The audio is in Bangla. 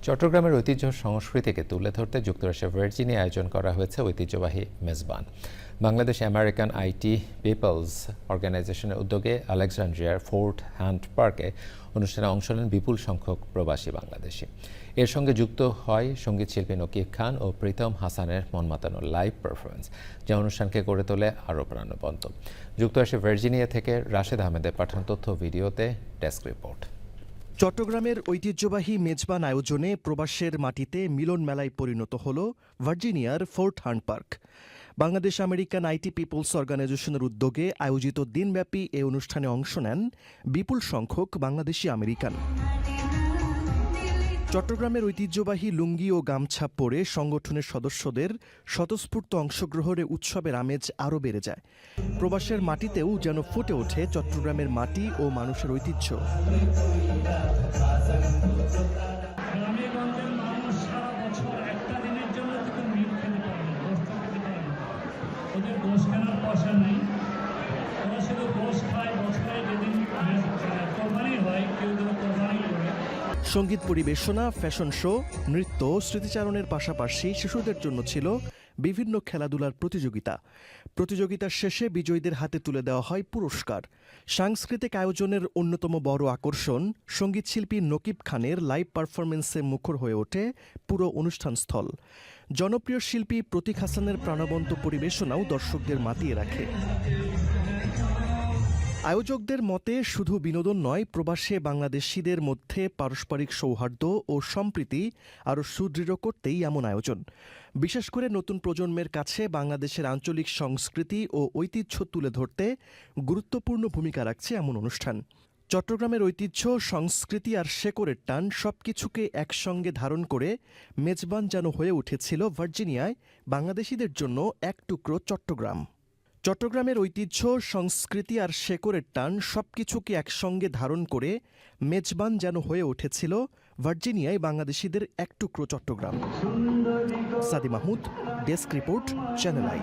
চট্টগ্রামের ঐতিহ্য সংস্কৃতিকে তুলে ধরতে যুক্তরাষ্ট্রের ভার্জিনিয়ায় আয়োজন করা হয়েছে ঐতিহ্যবাহী মেজবান। বাংলাদেশ আমেরিকান আইটি পিপলস অর্গানাইজেশনের উদ্যোগে আলেকজান্দ্রিয়ার ফোর্ট হান্ট পার্কে অনুষ্ঠানে অংশ নেন বিপুল সংখ্যক প্রবাসী বাংলাদেশি। এর সঙ্গে যুক্ত হয় সঙ্গীতশিল্পী নকিব খান ও প্রীতম হাসানের মন মাতানো লাইভ পারফরমেন্স, যা অনুষ্ঠানকে করে তোলে আরও প্রাণবন্ত। যুক্তরাষ্ট্রের ভার্জিনিয়া থেকে রাশেদ আহমেদের পাঠানো তথ্য ভিডিওতে ডেস্ক রিপোর্ট। চট্টগ্রামের ঐতিহ্যবাহী মেজবান আয়োজনে প্রবাসের মাটিতে মিলন মেলায় পরিণত হল ভার্জিনিয়ার Fort Hunt Park. Bangladesh American IT peoples অর্গানাইজেশনের উদ্যোগে আয়োজিত দিনব্যাপী এ অনুষ্ঠানে অংশ নেন বিপুল সংখ্যক বাংলাদেশি আমেরিকান। চট্টগ্রামের ঐতিহ্যবাহী লুঙ্গি ও গামছা পরে সংগঠনের সদস্যদের স্বতঃস্ফূর্ত অংশগ্রহণে উৎসবের আমেজ আরও বেড়ে যায়। প্রবাসের মাটিতেও যেন ফুটে ওঠে চট্টগ্রামের মাটি ও মানুষের ঐতিহ্য। সঙ্গীত পরিবেশনা, ফ্যাশন শো, নৃত্য, স্মৃতিচারণের পাশাপাশি শিশুদের জন্য ছিল বিভিন্ন খেলাধুলার প্রতিযোগিতার শেষে বিজয়ীদের হাতে তুলে দেওয়া হয় পুরস্কার। সাংস্কৃতিক আয়োজনের অন্যতম বড় আকর্ষণ সঙ্গীতশিল্পী নকিব খানের লাইভ পারফরমেন্সে মুখর হয়ে ওঠে পুরো অনুষ্ঠানস্থল। জনপ্রিয় শিল্পী প্রতীক হাসানের প্রাণবন্ত পরিবেশনাও দর্শকদের মাতিয়ে রাখে। আয়োজকদের মতে শুধু বিনোদন নয়, প্রবাসে বাংলাদেশিদের মধ্যে পারস্পরিক সৌহার্দ্য ও সম্প্রীতি আরও সুদৃঢ় করতেই এমন আয়োজন। বিশেষ করে নতুন প্রজন্মের কাছে বাংলাদেশের আঞ্চলিক সংস্কৃতি ও ঐতিহ্য তুলে ধরতে গুরুত্বপূর্ণ ভূমিকা রাখছে এমন অনুষ্ঠান। চট্টগ্রামের ঐতিহ্য, সংস্কৃতি আর শেকড়ের টান সবকিছুকে একসঙ্গে ধারণ করে মেজবান যেন হয়ে উঠেছিল ভার্জিনিয়ায় বাংলাদেশিদের জন্য এক টুকরো চট্টগ্রাম। চট্টগ্রামের ঐতিহ্য, সংস্কৃতি আর শেকড়ের টান সবকিছুকে একসঙ্গে ধারণ করে মেজবান যেন হয়ে উঠেছিল ভার্জিনিয়ায় বাংলাদেশিদের এক টুকরো চট্টগ্রাম। সাদি Mahmud, desk report, channel I.